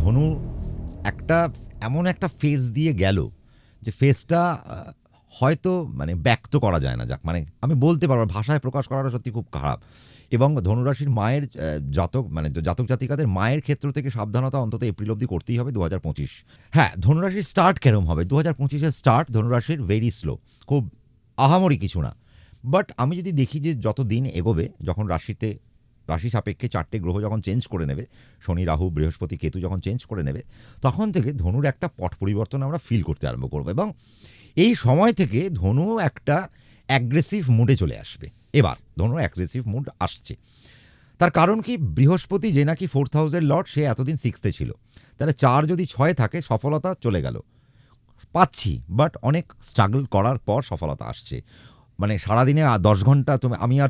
ধনু একটা এমন একটা ফেজ দিয়ে গেল যে ফেজটা হয়তো মানে ব্যক্ত করা যায় না, যাক মানে আমি বলতে পারবো, ভাষায় প্রকাশ করাটা সত্যি খুব খারাপ। এবং ধনুরাশির মায়ের জাতক মানে জাতক জাতিকাদের মায়ের ক্ষেত্র থেকে সাবধানতা অন্তত এপ্রিল অবধি করতেই হবে 2025। হ্যাঁ, ধনুরাশির স্টার্ট কেরম হবে 2025-এর স্টার্ট ধনুরাশির ভেরি স্লো, খুব আহামরি কিছু না। বাট আমি যদি দেখি যে যত দিন এগোবে, যখন রাশি সাপেক্ষে 4টে গ্রহ যখন চেঞ্জ করে নেবে, শনি রাহু বৃহস্পতি কেতু যখন চেঞ্জ করে নেবে, তখন থেকে ধনুর একটা পট পরিবর্তন আমরা ফিল করতে আরম্ভ করবো। এবং এই সময় থেকে ধনু একটা অ্যাগ্রেসিভ মুডে চলে আসবে। এবার ধনুর অ্যাগ্রেসিভ মুড আসছে, তার কারণ কি, বৃহস্পতি যে নাকি 4th হাউসের লর্ড, সে এতদিন 6th ছিল। তাহলে 4 যদি 6 থাকে, সফলতা চলে গেল, পাচ্ছি, বাট অনেক স্ট্রাগল করার পর সফলতা আসছে। মানে সারাদিনে 10 ঘন্টা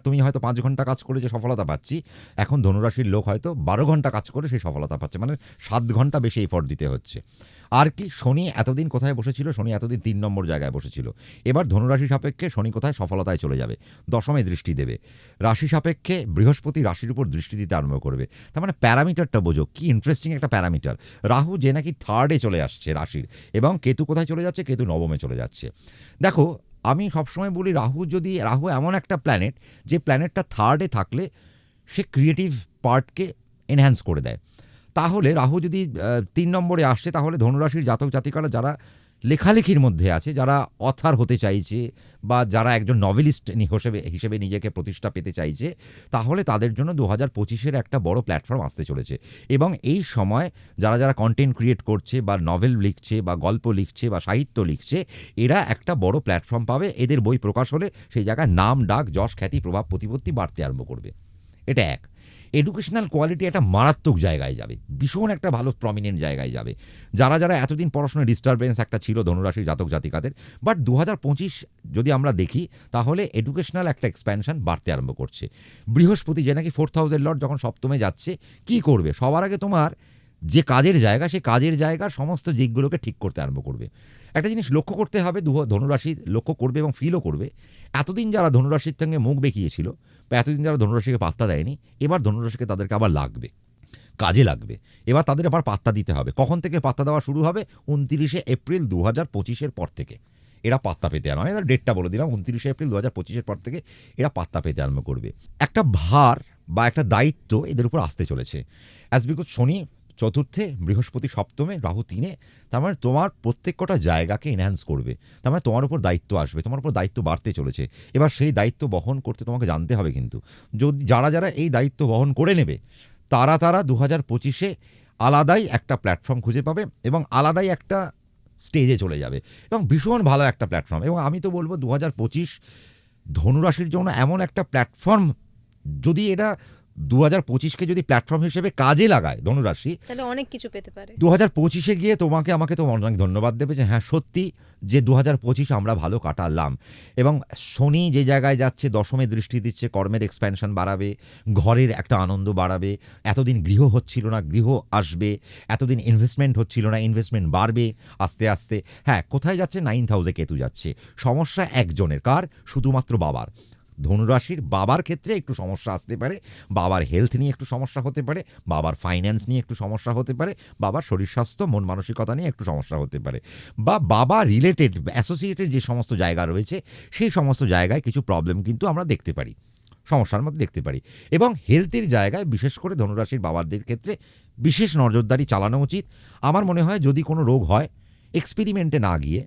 তুমি হয়তো 5 ঘন্টা কাজ করে যে সফলতা পাচ্ছি, এখন ধনুরাশির লোক হয়তো 12 ঘন্টা কাজ করে সেই সফলতা পাচ্ছে, মানে 7 ঘন্টা বেশি এফর্ট দিতে হচ্ছে। আর কি, শনি এতদিন কোথায় বসেছিল, শনি এতদিন 3 নম্বর জায়গায় বসেছিল। এবার ধনুরাশি সাপেক্ষে শনি কোথায়, সফলতায় চলে যাবে, দশমে দৃষ্টি দেবে। রাশি সাপেক্ষে বৃহস্পতি রাশির উপর দৃষ্টি দিতে আরম্ভ করবে। তার মানে প্যারামিটারটা বোঝো, কি ইন্টারেস্টিং একটা প্যারামিটার। রাহু যে নাকি 3rd-এ চলে আসছে রাশির, এবং কেতু কোথায় চলে যাচ্ছে, কেতু 9মে চলে যাচ্ছে। দেখো, আমি সবসময় বলি, রাহু এমন একটা প্ল্যানেট, যে প্ল্যানেটটা 3rd-এ থাকলে সে ক্রিয়েটিভ পার্টকে এনহ্যান্স করে দেয়। তাহলে রাহু যদি 3 নম্বরে আসছে, তাহলে ধনুরাশির জাতক জাতিকারা যারা লেখালেখির মধ্যে আছে, যারা অথার হতে চাইছে, বা যারা একজন নভেলিস্ট হিসেবে নিজেকে প্রতিষ্ঠা পেতে চাইছে, তাহলে তাদের জন্য 2025-এর একটা বড় প্ল্যাটফর্ম আসতে চলেছে। এবং এই সময় যারা কন্টেন্ট ক্রিয়েট করছে, বা নভেল লিখছে, বা গল্প লিখছে, বা সাহিত্য লিখছে, এরা একটা বড় প্ল্যাটফর্ম পাবে। এদের বই প্রকাশ হলে সেই জায়গায় নাম ডাক যশ খ্যাতি প্রভাব প্রতিপত্তি বাড়তে আরম্ভ করবে। এটা এক। এডুকেশনাল কোয়ালিটি একটা মারাত্মক জায়গায় যাবে, ভীষণ একটা ভালো প্রমিনেন্ট জায়গায় যাবে। যারা এতদিন পড়াশোনায় ডিস্টারবেন্স একটা ছিল ধনুরাশির জাতক জাতিকাদের, বাট 2025 যদি আমরা দেখি, তাহলে এডুকেশনাল একটা এক্সপ্যানশন বাড়তে আরম্ভ করছে। বৃহস্পতি যে নাকি 4th হাউসের লর্ড যখন সপ্তমে যাচ্ছে, কি করবে, সবার আগে তোমার যে কাজের জায়গা, সেই কাজের জায়গার সমস্ত দিকগুলোকে ঠিক করতে আরম্ভ করবে। একটা জিনিস লক্ষ্য করতে হবে, ধনুরাশি লক্ষ্য করবে এবং ফিলও করবে, এতদিন যারা ধনুরাশির সঙ্গে মুখ বেঁকিয়েছিল, বা এতদিন যারা ধনুরাশিকে পাত্তা দেয়নি, এবার ধনুরাশিকে তাদেরকে আবার লাগবে, কাজে লাগবে। এবার তাদের আবার পাত্তা দিতে হবে। কখন থেকে পাত্তা দেওয়া শুরু হবে? 29 এপ্রিল 2025-এর পর থেকে এরা পাত্তা পেতে আরম্ভ, আমি এদের ডেটটা বলে দিলাম, 29 এপ্রিল 2025-এর পর থেকে এরা পাত্তা পেতে আরম্ভ করবে। একটা ভার বা একটা দায়িত্ব এদের উপর আসতে চলেছে, অ্যাজ বিকজ শনি 4th, বৃহস্পতি 7মে, রাহু 3-এ। তার মানে তোমার প্রত্যেকটা জায়গাকে এনহ্যান্স করবে। তার মানে তোমার উপর দায়িত্ব আসবে, তোমার উপর দায়িত্ব বাড়তে চলেছে। এবার সেই দায়িত্ব বহন করতে তোমাকে জানতে হবে, কিন্তু যদি যারা এই দায়িত্ব বহন করে নেবে, তারা 2025-এ আলাদাই একটা প্ল্যাটফর্ম খুঁজে পাবে, এবং আলাদাই একটা স্টেজে চলে যাবে, এবং ভীষণ ভালো একটা প্ল্যাটফর্ম। এবং আমি তো বলবো 2025 ধনুরাশির জন্য এমন একটা প্ল্যাটফর্ম, যদি এটা 2025-কে যদি প্ল্যাটফর্ম হিসেবে কাজে লাগায় ধনুরাশি, তাহলে অনেক কিছু পেতে পারে। 2025-এ গিয়ে আমাকে তো অনেক ধন্যবাদ দেবে, যে হ্যাঁ সত্যি, যে 2025 আমরা ভালো কাটালাম। এবং শনি যে জায়গায় যাচ্ছে, দশমে দৃষ্টি দিচ্ছে, কর্মের এক্সপ্যানশন বাড়াবে, ঘরের একটা আনন্দ বাড়াবে। এতদিন গৃহ হচ্ছিল না, গৃহ আসবে। এতদিন ইনভেস্টমেন্ট হচ্ছিল না, ইনভেস্টমেন্ট বাড়বে আস্তে আস্তে। হ্যাঁ, কোথায় যাচ্ছে? 9th হাউসে কেতু যাচ্ছে। সমস্যা একজনের, কার? শুধুমাত্র বাবার। ধনুরাশির বাবার ক্ষেত্রে একটু সমস্যা আসতে পারে, বাবার হেলথ নিয়ে একটু সমস্যা হতে পারে, বাবার ফাইন্যান্স নিয়ে একটু সমস্যা হতে পারে, বাবার শরীর স্বাস্থ্য মন মানসিকতা নিয়ে একটু সমস্যা হতে পারে, বা বাবা রিলেটেড অ্যাসোসিয়েটেড যে সমস্ত জায়গা রয়েছে, সেই সমস্ত জায়গায় কিছু প্রবলেম কিন্তু আমরা দেখতে পারি, সমস্যার মধ্যে দেখতে পারি। এবং হেলথের জায়গায় বিশেষ করে ধনুরাশির বাবাদের ক্ষেত্রে বিশেষ নজরদারি চালানো উচিত। আমার মনে হয় যদি কোনো রোগ হয়, এক্সপেরিমেন্টে না গিয়ে,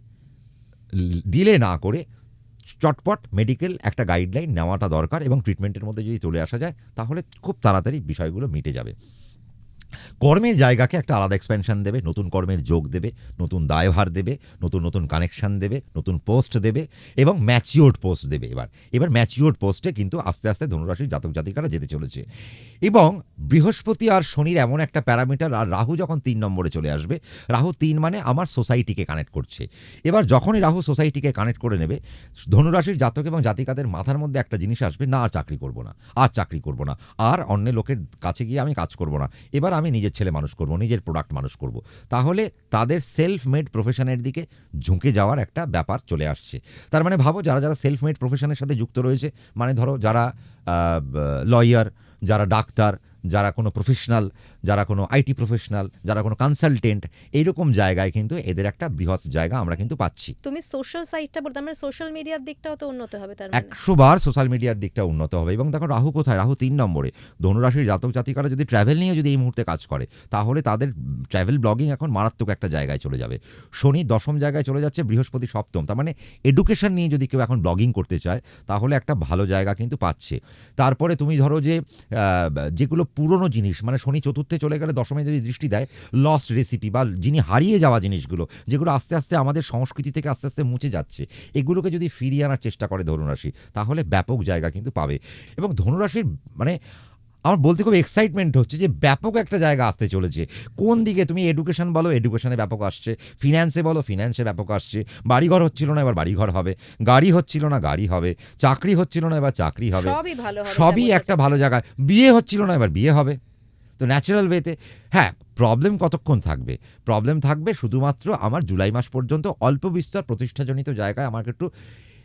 ডিলে না করে, চটপট মেডিকেল একটা গাইডলাইন নেওয়াটা দরকার, এবং ট্রিটমেন্টের মধ্যে যদি চলে আসা যায়, তাহলে খুব তাড়াতাড়ি বিষয়গুলো মিটে যাবে। কর্মের জায়গাকে একটা আলাদা এক্সপেনশন দেবে, নতুন কর্মের যোগ দেবে, নতুন দায়ভার দেবে, নতুন কানেকশন দেবে, নতুন পোস্ট দেবে, এবং ম্যাচিওর্ড পোস্ট দেবে। এবার ম্যাচিওর্ড পোস্টে কিন্তু আস্তে আস্তে ধনুরাশির জাতক জাতিকারা যেতে চলেছে। এবং বৃহস্পতি আর শনির এমন একটা প্যারামিটার, আর রাহু যখন 3 নম্বরে চলে আসবে, রাহু 3 মানে আমার সোসাইটিকে কানেক্ট করছে। এবার যখনই রাহু সোসাইটিকে কানেক্ট করে নেবে, ধনুরাশির জাতক এবং জাতিকাদের মাথার মধ্যে একটা জিনিস আসবে, না আর চাকরি করব না, আর অন্য লোকের কাছে গিয়ে আমি কাজ করব না, এবার আমি নিজের ছেলে মানুষ করব, নিজের প্রোডাক্ট মানুষ করব। তাহলে তাদের সেলফ মেড প্রফেশনের দিকে ঝুঁকে যাওয়ার একটা ব্যাপার চলে আসছে। তার মানে ভাবো, যারা সেলফ মেড প্রফেশনের সাথে যুক্ত রয়েছে, মানে ধরো যারা লয়ার, যারা ডাক্তার, যারা কোনো প্রফেশনাল, যারা কোনো আইটি প্রফেশনাল, যারা কোনো কনসালটেন্ট, এইরকম জায়গায় কিন্তু এদের একটা বৃহৎ জায়গা আমরা কিন্তু পাচ্ছি। তুমি সোশ্যাল সাইটটা বলতে মানে সোশ্যাল মিডিয়ার দিকটাও তো উন্নত হবে তার মানে। 100 বার সোশ্যাল মিডিয়ার দিকটা উন্নত হবে। এবং দেখো রাহু কোথায়, রাহু 3 নম্বরে। ধনুরাশির জাতক জাতিকারা যদি ট্রাভেল নিয়ে যদি এই মুহূর্তে কাজ করে তাহলে তাদের ট্রাভেল ব্লগিং এখন মারাত্মক একটা জায়গায় চলে যাবে। শনি 10ম জায়গায় চলে যাচ্ছে, বৃহস্পতি 7ম। তার মানে এডুকেশন নিয়ে যদি কেউ এখন ব্লগিং করতে চায় তাহলে একটা ভালো জায়গা কিন্তু পাচ্ছে। তারপরে তুমি ধরো যে যেগুলো পুরনো জিনিস, মানে শনি 4র্থে চলে গেলে 10মে যদি দৃষ্টি দেয়, লস্ট রেসিপি বা হারিয়ে যাওয়া জিনিসগুলো, যেগুলো আস্তে আস্তে আমাদের সংস্কৃতি থেকে আস্তে আস্তে মুছে যাচ্ছে, এগুলোকে যদি ফিরিয়ে আনার চেষ্টা করে ধনুরাশি তাহলে ব্যাপক জায়গা কিন্তু পাবে। এবং ধনুরাশির মানে আমার বলতে খুব এক্সাইটমেন্ট হচ্ছে যে ব্যাপক একটা জায়গা আসতে চলেছে। কোন দিকে তুমি এডুকেশন বলো, এডুকেশনে ব্যাপক আসছে, ফিন্যান্সে বলো, ফিন্যান্সে ব্যাপক আসছে, বাড়িঘর হচ্ছিল না এবার বাড়িঘর হবে, গাড়ি হচ্ছিল না গাড়ি হবে, চাকরি হচ্ছিল না এবার চাকরি হবে, সবই ভালো হবে, সবই একটা ভালো জায়গায়, বিয়ে হচ্ছিল না এবার বিয়ে হবে। তো ন্যাচারাল ওয়েতে। হ্যাঁ, প্রবলেম কতক্ষণ থাকবে? প্রবলেম থাকবে শুধুমাত্র আমার জুলাই মাস পর্যন্ত অল্প বিস্তর প্রতিষ্ঠাজনিত জায়গায় আমাকে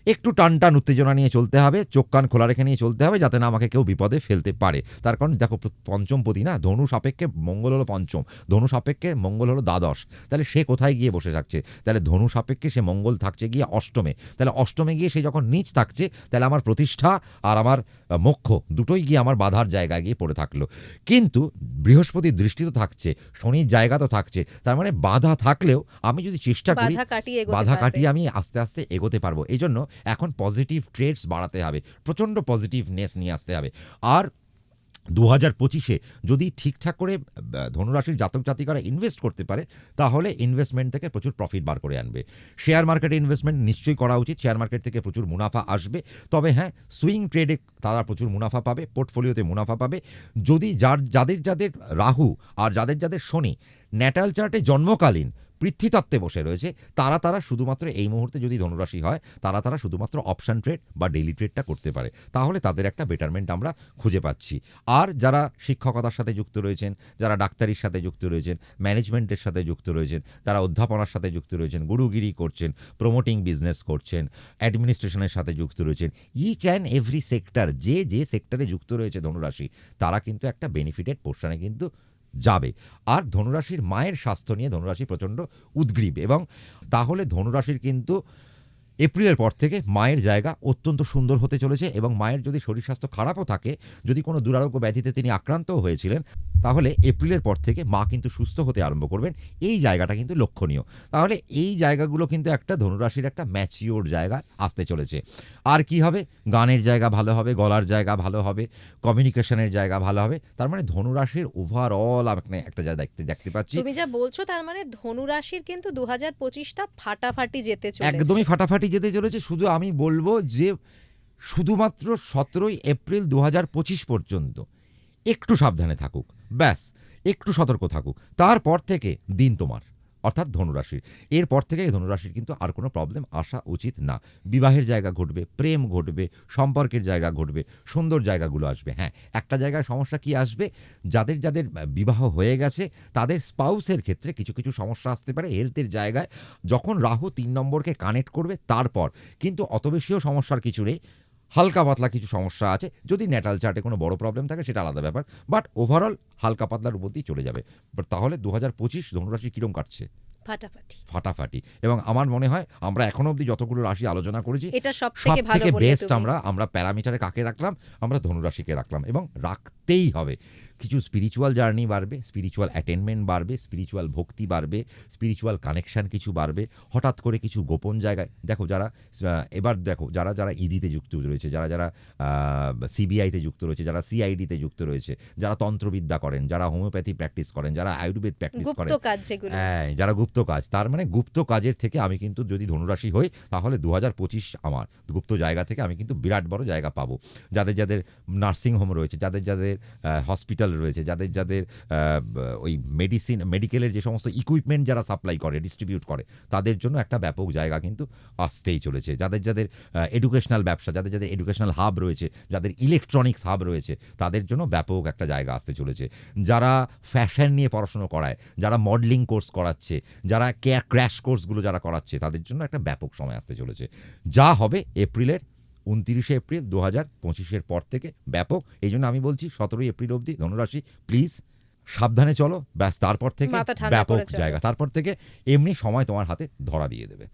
একটু টান টান উত্তেজনা নিয়ে চলতে হবে, চোখ কান খোলা রেখে নিয়ে চলতে হবে, যাতে না আমাকে কেউ বিপদে ফেলতে পারে। তার কারণ দেখো, পঞ্চমপতি না, ধনু সাপেক্ষে মঙ্গল হলো পঞ্চম, ধনু সাপেক্ষে মঙ্গল হলো দ্বাদশ। তাহলে সে কোথায় গিয়ে বসে থাকছে? তাহলে ধনু সাপেক্ষে সে মঙ্গল থাকছে গিয়ে অষ্টমে। তাহলে অষ্টমে গিয়ে সে যখন নিচ থাকছে, তাহলে আমার প্রতিষ্ঠা আর আমার মোক্ষ দুটোই গিয়ে আমার বাধার জায়গায় গিয়ে পড়ে থাকলো। কিন্তু বৃহস্পতির দৃষ্টি তো থাকছে, শনির জায়গা তো থাকছে, তার মানে বাধা থাকলেও আমি যদি চেষ্টা করি, বাধা কাটিয়ে আমি আস্তে আস্তে এগোতে পারবো। এই জন্য এখন পজিটিভ ট্রেডস বাড়াতে হবে, প্রচণ্ড পজিটিভনেস নিয়ে আসতে হবে। আর 2025-এ যদি ঠিকঠাক করে ধনুরাশির জাতক জাতিকারা ইনভেস্ট করতে পারে তাহলে ইনভেস্টমেন্ট থেকে প্রচুর প্রফিট বার করে আনবে। শেয়ার মার্কেটে ইনভেস্টমেন্ট নিশ্চয়ই করা উচিত, শেয়ার মার্কেট থেকে প্রচুর মুনাফা আসবে। তবে হ্যাঁ, সুইং ট্রেডে তারা প্রচুর মুনাফা পাবে, পোর্টফোলিওতে মুনাফা পাবে। যদি যাদের রাহু আর যাদের শনি ন্যাটাল চার্টে জন্মকালীন পৃথ্বীতত্ত্বে বসে রয়েছে, তারা শুধুমাত্র এই মুহূর্তে যদি ধনুরাশি হয় তারা শুধুমাত্র অপশন ট্রেড বা ডেইলি ট্রেডটা করতে পারে, তাহলে তাদের একটা বেটারমেন্ট আমরা খুঁজে পাচ্ছি। আর যারা শিক্ষকতার সাথে যুক্ত রয়েছেন, যারা ডাক্তারির সাথে যুক্ত রয়েছেন, ম্যানেজমেন্টের সাথে যুক্ত রয়েছেন, যারা অধ্যাপনার সাথে যুক্ত রয়েছেন, গুরুগিরি করছেন, প্রমোটিং বিজনেস করছেন, অ্যাডমিনিস্ট্রেশনের সাথে যুক্ত রয়েছেন, ইচ অ্যান্ড এভরি সেক্টর, যে সেক্টরে যুক্ত রয়েছে ধনুরাশি, তারা কিন্তু একটা বেনিফিটেড পোর্শনে কিন্তু যাবে। আর ধনুরাশির মায়ের স্বাস্থ্য নিয়ে ধনুরাশি প্রচণ্ড উদ্গ্রীব, এবং তাহলে ধনুরাশির কিন্তু এপ্রিলের পর থেকে মায়ের জায়গা অত্যন্ত সুন্দর হতে চলেছে। এবং মায়ের যদি শরীর স্বাস্থ্য খারাপও থাকে, যদি কোনো দুরারোগ্য ব্যাধিতে তিনি আক্রান্তও হয়েছিলেন, তাহলে এপ্রিলের পর থেকে মা কিন্তু সুস্থ হতে আরম্ভ করবেন। এই জায়গাটা কিন্তু লক্ষণীয়। তাহলে এই জায়গাগুলো কিন্তু একটা ধনুরাশির একটা ম্যাচিওর জায়গা আসতে চলেছে। আর কি হবে? গানের জায়গা ভালো হবে, গলার জায়গা ভালো হবে, কমিউনিকেশনের জায়গা ভালো হবে। তার মানে ধনুরাশির ওভারঅল আপনি একটা জায়গা দেখতে পাচ্ছি। তুমি যা বলছো তার মানে ধনুরাশির কিন্তু 2025টা ফাটাফাটি যেতে চলেছে, একদমই ফাটাফাটি যেতে চলেছে। শুধু আমি বলবো যে শুধুমাত্র 17ই এপ্রিল 2025 পর্যন্ত একটু সাবধানে থাকুক, ব্যাস একটু সতর্ক থাকুক। তারপর থেকে দিন তোমার, অর্থাৎ ধনুরাশির। এরপর থেকে ধনুরাশির কিন্তু আর কোনো প্রবলেম আসা উচিত না। বিবাহের জায়গা ঘটবে, প্রেম ঘটবে, সম্পর্কের জায়গা ঘটবে, সুন্দর জায়গাগুলো আসবে। হ্যাঁ, একটা জায়গায় সমস্যা কি আসবে, যাদের বিবাহ হয়ে গেছে তাদের স্পাউসের ক্ষেত্রে কিছু সমস্যা আসতে পারে হেলথের জায়গায়। যখন রাহু 3 নম্বরকে কানেক্ট করবে তারপর কিন্তু অত বেশিও সমস্যার কিছু নেই, হালকা পাতলা কিছু সমস্যা আছে। যদি ন্যাটাল চার্টে কোনো বড় প্রবলেম থাকে সেটা আলাদা ব্যাপার, বাট ওভারঅল হালকা পাতলার উপর দিয়ে চলে যাবে। বাট তাহলে 2025 ধনুরাশি কিরম কাটছে? ফাটাফাটি। এবং আমার মনে হয় আমরা এখনো অবধি যতগুলো রাশি আলোচনা করেছি, এটা সবথেকে বেস্ট আমরা প্যারামিটারে কাকে রাখলাম? আমরা ধনুরাশিকে রাখলাম, এবং রাখতেই হবে। কিছু স্পিরিচুয়াল জার্নি বাড়বে, স্পিরিচুয়াল অ্যাটেনমেন্ট বাড়বে, স্পিরিচুয়াল ভক্তি বাড়বে, স্পিরিচুয়াল কানেকশান কিছু বাড়বে। হঠাৎ করে কিছু গোপন জায়গায় দেখো, যারা ইডিতে যুক্ত রয়েছে, যারা সিবিআইতে যুক্ত রয়েছে, যারা সিআইডিতে যুক্ত রয়েছে, যারা তন্ত্রবিদ্যা করেন, যারা হোমিওপ্যাথি প্র্যাকটিস করেন, যারা আয়ুর্বেদ প্র্যাকটিস করেন, হ্যাঁ, যারা গুপ্ত কাজ, তার মানে গুপ্ত কাজের থেকে আমি কিন্তু যদি ধনুরাশি হই তাহলে 2025 আমার গুপ্ত জায়গা থেকে আমি কিন্তু বিরাট বড় জায়গা পাবো। যাদের নার্সিংহোম রয়েছে, যাদের হসপিটাল রয়েছে, যাদের ওই মেডিকেলের যে সমস্ত ইকুইপমেন্ট যারা সাপ্লাই করে, ডিস্ট্রিবিউট করে, তাদের জন্য একটা ব্যাপক জায়গা কিন্তু আসতেই চলেছে। যাদের এডুকেশনাল ব্যবসা, যাদের এডুকেশনাল হাব রয়েছে, যাদের ইলেকট্রনিক্স হাব রয়েছে, তাদের জন্য ব্যাপক একটা জায়গা আসতে চলেছে। যারা ফ্যাশন নিয়ে পড়াশুনো করায়, যারা মডেলিং কোর্স করাচ্ছে, যারা ক্র্যাশ কোর্সগুলো যারা করাচ্ছে, তাদের জন্য একটা ব্যাপক সময় আসতে চলেছে। যা হবে এপ্রিলের 29শে এপ্রিল 2025-এর পর থেকে ব্যাপক। এই জন্য আমি বলছি 17ই এপ্রিল অবধি ধনুরাশি প্লিজ সাবধানে চলো, ব্যাস তারপর থেকে মাথা ঠান্ডা ব্যাপক করে চলো। জায়গা, তারপর থেকে এমনি সময় তোমার হাতে ধরা দিয়ে দেবে।